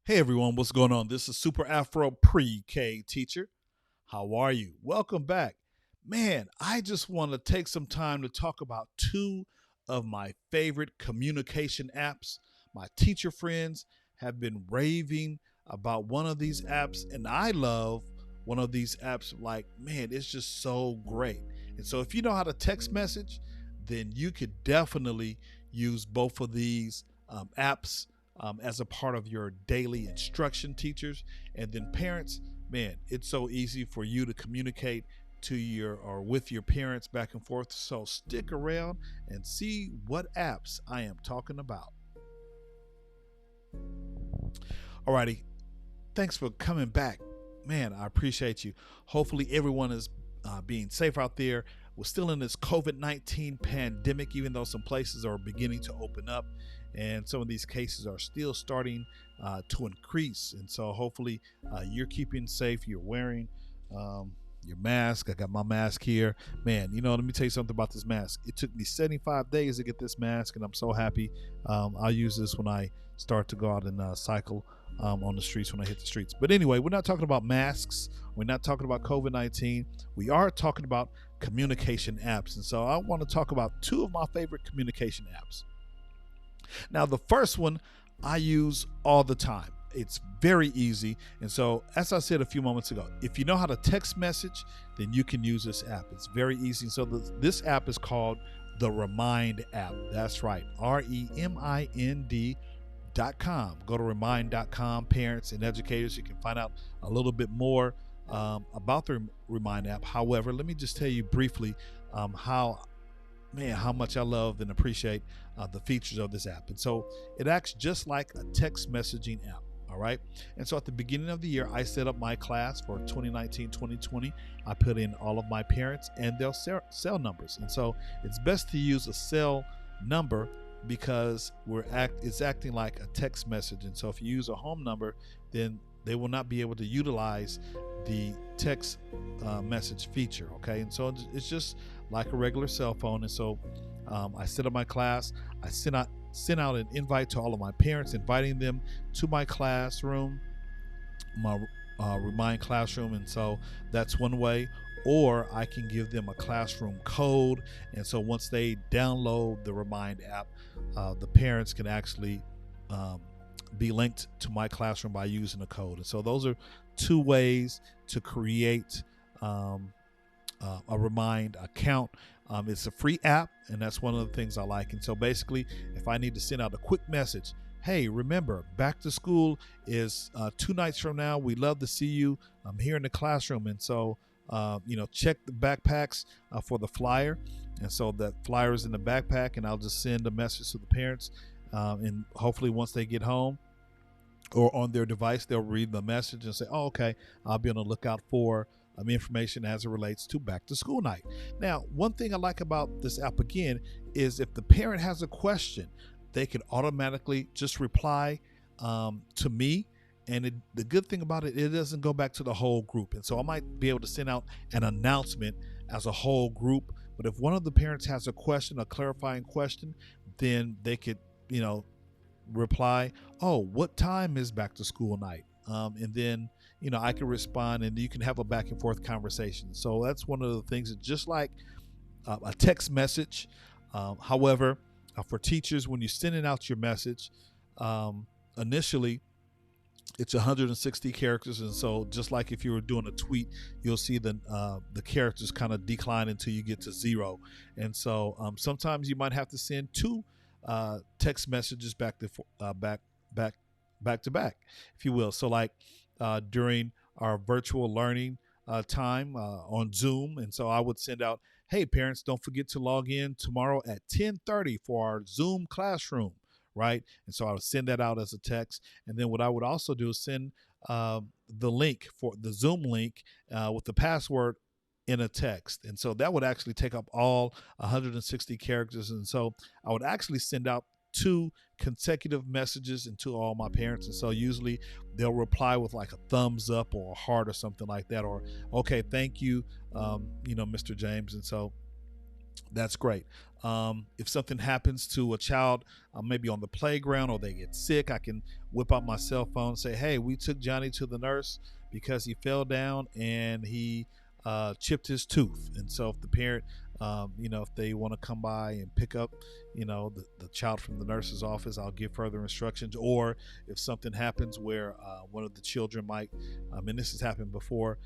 Hey everyone, what's going on? This is Super Afro Pre-K teacher. How are you? Welcome back. Man, I just want to take some time to talk about two of my favorite communication apps. My teacher friends have been raving about one of these apps, and I love one of these apps. Like, man, it's just so great. And so, if you know how to text message, then you could definitely use both of these apps as a part of your daily instruction, teachers. And then parents, man, it's so easy for you to communicate to your or with your parents back and forth. So stick around and see what apps I am talking about. Alrighty, thanks for coming back. Man, I appreciate you. Hopefully everyone is being safe out there. We're still in this COVID-19 pandemic, even though some places are beginning to open up and some of these cases are still starting to increase. And so hopefully you're keeping safe. You're wearing your mask. I got my mask here. Man, let me tell you something about this mask. It took me 75 days to get this mask, and I'm so happy. I'll use this when I start to go out and cycle on the streets when I hit the streets. But anyway, we're not talking about masks. We're not talking about COVID-19. We are talking about communication apps. And so I want to talk about two of my favorite communication apps. Now, the first one I use all the time. It's very easy. And so, as I said a few moments ago, if you know how to text message, then you can use this app. It's very easy. So this app is called the Remind app. That's right. REMIND.com. Go to remind.com, parents and educators. You can find out a little bit more about the Remind app. However, let me just tell you briefly how much I love and appreciate the features of this app. And so it acts just like a text messaging app. All right. And so at the beginning of the year, I set up my class for 2019-2020. I put in all of my parents and their cell numbers. And so it's best to use a cell number because it's acting like a text message. And so if you use a home number, then they will not be able to utilize the text message feature. Okay. And so it's just like a regular cell phone. And so I set up my class. I sent out an invite to all of my parents, inviting them to my classroom, my Remind classroom. And so that's one way. Or I can give them a classroom code. And so once they download the Remind app, the parents can actually be linked to my classroom by using a code. And so those are two ways to create a Remind account. It's a free app, and that's one of the things I like. And so basically, if I need to send out a quick message, hey, remember, back to school is 2 nights from now. We'd love to see you here in the classroom. And so, check the backpacks for the flyer. And so that flyer is in the backpack, and I'll just send a message to the parents. And hopefully once they get home or on their device, they'll read the message and say, oh, okay, I'll be on the lookout for information as it relates to back to school night. Now, one thing I like about this app again is if the parent has a question, they can automatically just reply to me. And the good thing about it, it doesn't go back to the whole group. And so I might be able to send out an announcement as a whole group. But if one of the parents has a question, a clarifying question, then they could, reply, oh, what time is back to school night? And then, I can respond and you can have a back and forth conversation. So that's one of the things that just like a text message. However, for teachers, when you're sending out your message, initially it's 160 characters. And so just like if you were doing a tweet, you'll see the characters kind of decline until you get to 0. And so sometimes you might have to send 2 text messages back to back, if you will. So like during our virtual learning time on Zoom. And so I would send out, hey, parents, don't forget to log in tomorrow at 10:30 for our Zoom classroom, right? And so I would send that out as a text. And then what I would also do is send the link for the Zoom link with the password in a text. And so that would actually take up all 160 characters. And so I would actually send out 2 consecutive messages and to all my parents. And so usually they'll reply with like a thumbs up or a heart or something like that, or okay, thank you, Mr. James. And so That's great. If something happens to a child, maybe on the playground or they get sick, I can whip out my cell phone and say, "Hey, we took Johnny to the nurse because he fell down and he chipped his tooth." And so, if the parent, if they want to come by and pick up, the child from the nurse's office, I'll give further instructions. Or if something happens where one of the children might, and this has happened before.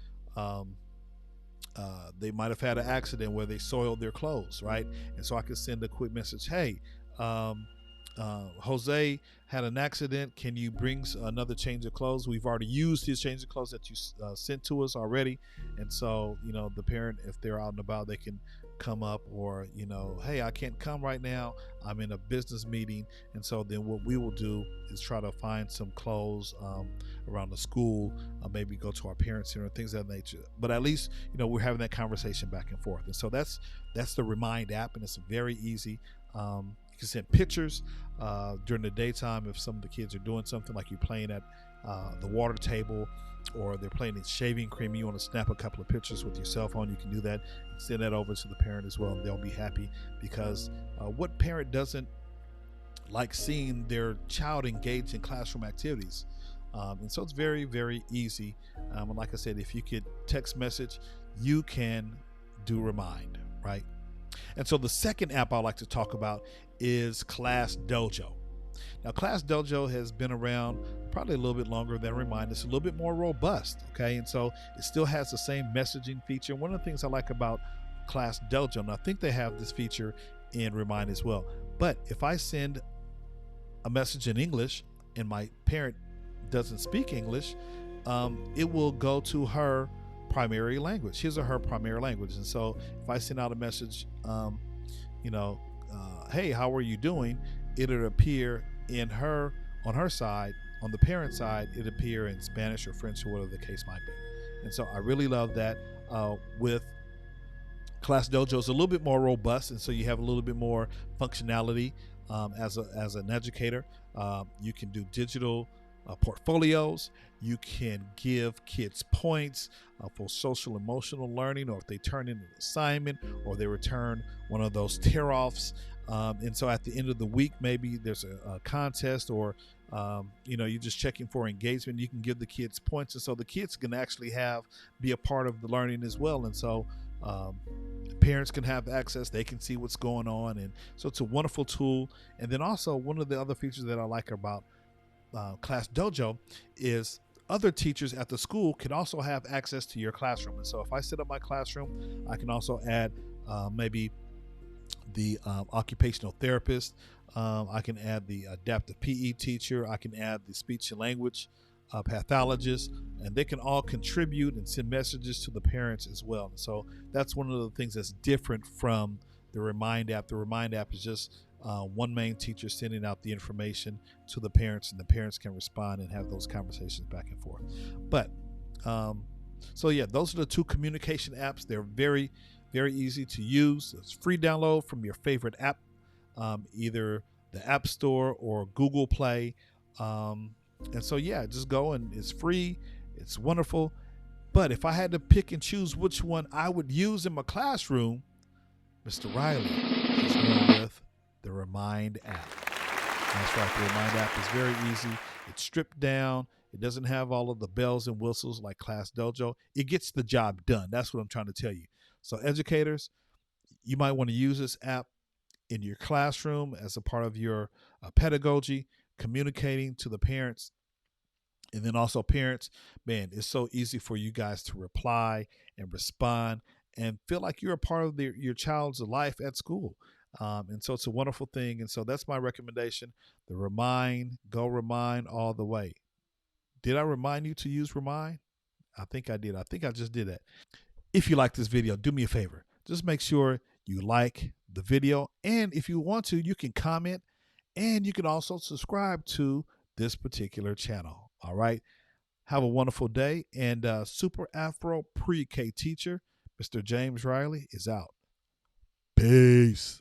They might have had an accident where they soiled their clothes, right? And so I could send a quick message, "Hey, Jose had an accident. Can you bring another change of clothes? We've already used his change of clothes that you sent to us already." And so, the parent, if they're out and about, they can come up, or, "Hey, I can't come right now. I'm in a business meeting." And so then what we will do is try to find some clothes around the school, maybe go to our parent center, things of that nature. But at least, we're having that conversation back and forth. And so that's the Remind app, and it's very easy. You can send pictures during the daytime if some of the kids are doing something, like you're playing at the water table, or they're playing in shaving cream. You want to snap a couple of pictures with your cell phone, you can do that and send that over to the parent as well, and they'll be happy, because what parent doesn't like seeing their child engaged in classroom activities? And so it's very, very easy. And like I said, if you could text message, you can do Remind, right? And so the second app I'd like to talk about is ClassDojo. Now, ClassDojo has been around probably a little bit longer than Remind. It's a little bit more robust, okay? And so it still has the same messaging feature. One of the things I like about ClassDojo, and I think they have this feature in Remind as well, but if I send a message in English and my parent doesn't speak English, it will go to her primary language, his or her primary language. And so if I send out a message, "Hey, how are you doing?" it'll appear on her side, on the parent side, it appear in Spanish or French or whatever the case might be. And so I really love that. With ClassDojo, is a little bit more robust, and so you have a little bit more functionality as an educator. You can do digital portfolios. You can give kids points for social emotional learning, or if they turn in an assignment, or they return one of those tear-offs. And so at the end of the week, maybe there's a contest, or you're just checking for engagement. You can give the kids points, and so the kids can actually be a part of the learning as well. And so parents can have access, they can see what's going on, and so it's a wonderful tool. And then also, one of the other features that I like about ClassDojo is other teachers at the school can also have access to your classroom. And so if I set up my classroom, I can also add maybe the occupational therapist. I can add the adaptive PE teacher. I can add the speech and language pathologist, and they can all contribute and send messages to the parents as well. And so that's one of the things that's different from the Remind app. The Remind app is just one main teacher sending out the information to the parents, and the parents can respond and have those conversations back and forth. But so yeah, those are the two communication apps. They're very, very easy to use. It's free download from your favorite app, either the App Store or Google Play. And so yeah, just go, and it's free. It's wonderful. But if I had to pick and choose which one I would use in my classroom, Mr. Riley is going with the Remind app. That's right. The Remind app is very easy. It's stripped down. It doesn't have all of the bells and whistles like ClassDojo. It gets the job done. That's what I'm trying to tell you. So educators, you might want to use this app in your classroom as a part of your pedagogy, communicating to the parents. And then also parents, man, it's so easy for you guys to reply and respond and feel like you're a part of your child's life at school. And so it's a wonderful thing. And so that's my recommendation. The Remind, go Remind all the way. Did I remind you to use Remind? I think I did. I think I just did that. If you like this video, do me a favor. Just make sure you like the video. And if you want to, you can comment, and you can also subscribe to this particular channel. All right. Have a wonderful day. And Super Afro Pre-K teacher, Mr. James Riley, is out. Peace.